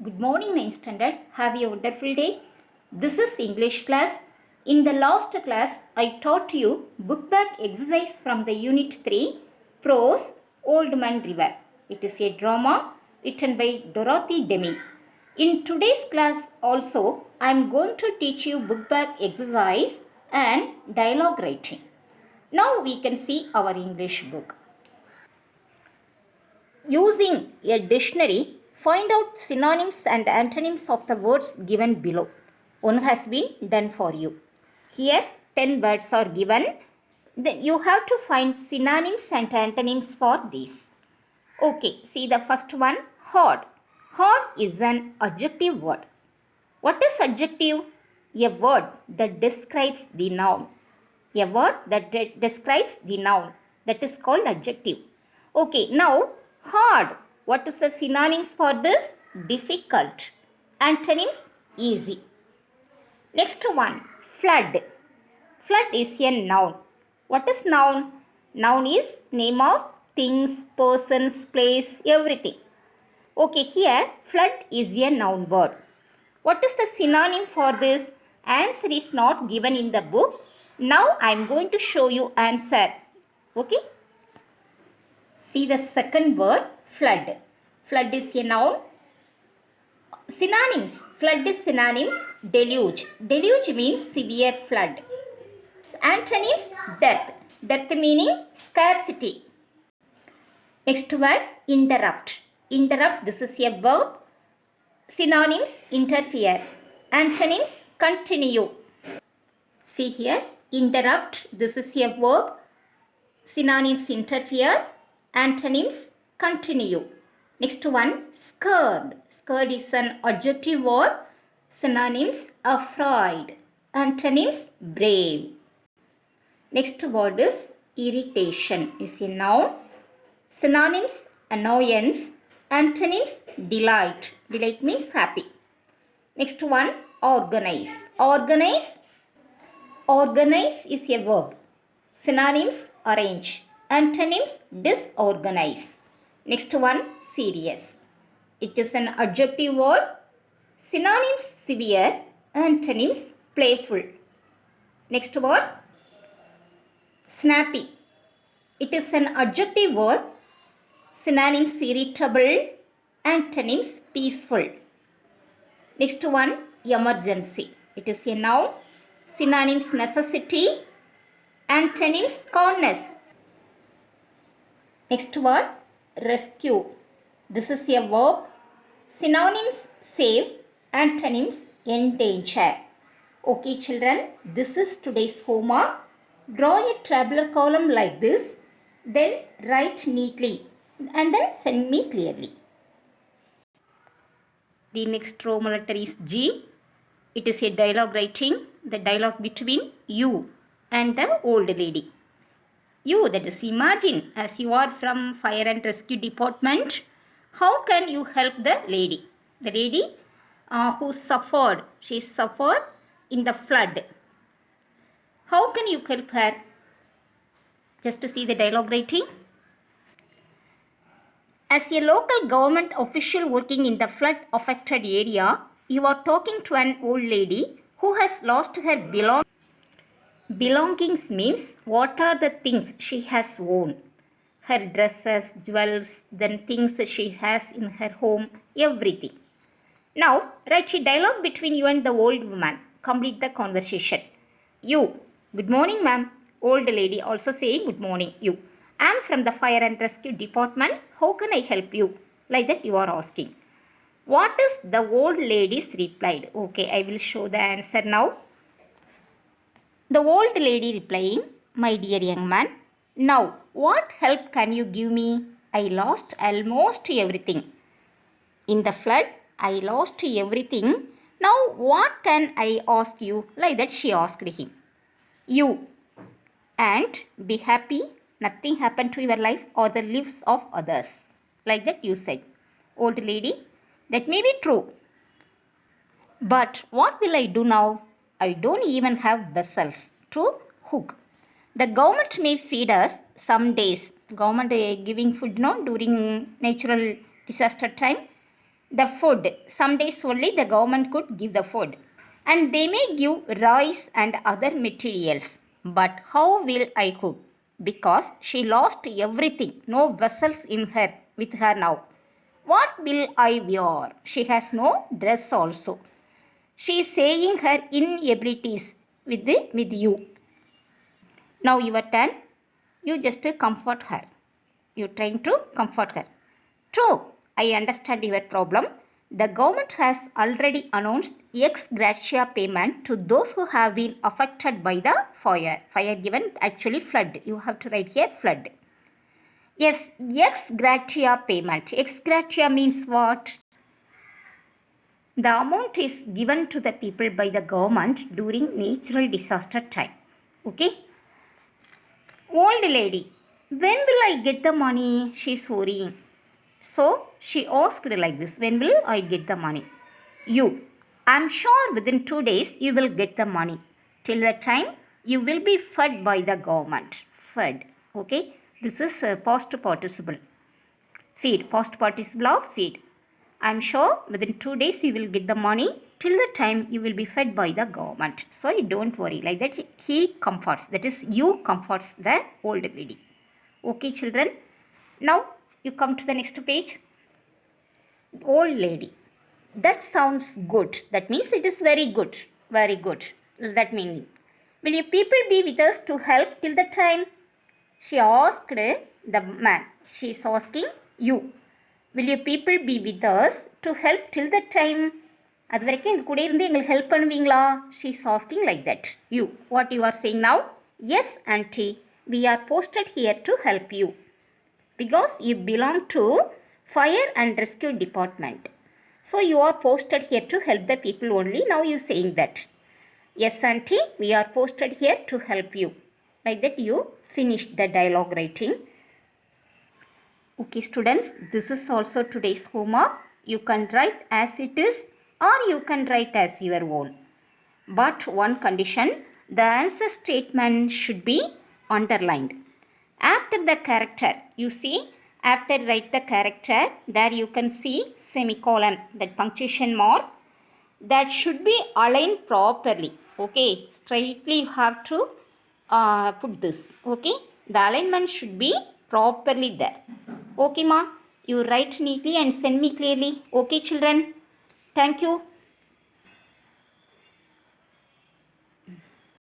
Good morning, 9th standard. Have a wonderful day. This is English class. In the last class, I taught you book back exercise from the Unit 3, Prose, Old Man River. It is a drama written by Dorothy Demi. In today's class also, I am going to teach you book back exercise and dialogue writing. Now we can see our English book. Using a dictionary, find out synonyms and antonyms of the words given below. One has been done for you. Here 10 words are given. Then you have to find synonyms and antonyms for these. Okay, see the first one, hard. Hard is an adjective word. What is adjective? A word that describes the noun. A word that describes the noun. That is called adjective. Okay, now hard. What is the synonyms for this? Difficult. Antonyms, easy. Next one, flood. Flood is a noun. What is noun? Noun is name of things, persons, place, everything. Okay, here flood is a noun word. What is the synonym for this? Answer is not given in the book. Now I am going to show you answer. Okay. See the second word, flood. Flood is a noun. Synonyms. Flood is synonyms. Deluge. Deluge means severe flood. Antonyms, dearth. Dearth meaning scarcity. Next word, interrupt. Interrupt, this is a verb. Synonyms, interfere. Antonyms, continue. See here, interrupt, this is a verb. Synonyms, interfere. Antonyms, continue. Next one, scared. Scared is an adjective word. Synonyms, afraid. Antonyms, brave. Next word is irritation. Is a noun. Synonyms, annoyance. Antonyms, delight. Delight means happy. Next one, organize. Organize. Organize is a verb. Synonyms, arrange. Antonyms, disorganize. Next one, serious. It is an adjective word. Synonyms, severe. Antonyms, playful. Next word, snappy. It is an adjective word. Synonyms, irritable. Antonyms, peaceful. Next one, emergency. It is a noun. Synonyms, necessity. Antonyms, calmness. Next word, rescue. This is a verb. Synonyms, save. Antonyms, endanger. Okay children, this is today's homework. Draw a tabular column like this. Then write neatly and then send me clearly. The next Roman letter is G. It is a dialogue writing. The dialogue between you and the old lady. You, that is, imagine as you are from fire and rescue department, how can you help the lady? The lady who suffered, she suffered in the flood. How can you help her? Just to see the dialogue writing. As a local government official working in the flood affected area, you are talking to an old lady who has lost her belongings. Belongings means what are the things she has worn. Her dresses, jewels, then things she has in her home, everything. Now, write a dialogue between you and the old woman. Complete the conversation. You, good morning ma'am. Old lady also saying good morning. You, I am from the fire and rescue department. How can I help you? Like that you are asking. What is the old lady's replied? Okay, I will show the answer now. The old lady replying, my dear young man, now what help can you give me? I lost almost everything. In the flood, I lost everything. Now what can I ask you? Like that she asked him. You, and be happy, nothing happened to your life or the lives of others. Like that you said. Old lady, that may be true. But what will I do now? I don't even have vessels to hook. The government may feed us some days. Government giving food no during natural disaster time. the food. Some days only the government could give the food. And they may give rice and other materials. But how will I cook? Because she lost everything. No vessels in her with her now. What will I wear? She has no dress also. She is saying her inabilities with you. Now your turn. You just comfort her. You trying to comfort her. True, I understand your problem. The government has already announced ex gratia payment to those who have been affected by the fire. Fire given actually flood. You have to write here flood. Yes, ex gratia payment. Ex gratia means what? The amount is given to the people by the government during natural disaster time. Okay? Old lady, when will I get the money? She's worrying. So she asked like this, when will I get the money? You, I'm sure within 2 days you will get the money. Till the time you will be fed by the government. Fed. Okay? This is past participle. Feed. Past participle of feed. I'm sure within 2 days you will get the money. Till the time you will be fed by the government. So you don't worry. Like that he comforts. That is you comforts the old lady. Okay children. Now you come to the next page. Old lady. That sounds good. That means it is very good. Very good. Is that meaning? Will you people be with us to help till the time? She asked the man. She is asking you. Will you people be with us to help till the time? அது வரைக்கும் எங்கள் கூட இருந்து எங்களுக்கு help பண்ணுவீங்களா? She is asking like that. You. What you are saying now? Yes, auntie. We are posted here to help you. Because you belong to fire and rescue department. So you are posted here to help the people only. Now you saying that. Yes, auntie. We are posted here to help you. Like that you finished the dialogue writing. Okay students, this is also today's homework. You can write as it is or you can write as your own. But one condition, the answer statement should be underlined. After the character, you see, after write the character, there you can see semicolon, that punctuation mark, that should be aligned properly. Okay, straightly you have to put this. Okay, the alignment should be properly there. Okay ma, you write neatly and send me clearly. Okay children, thank you.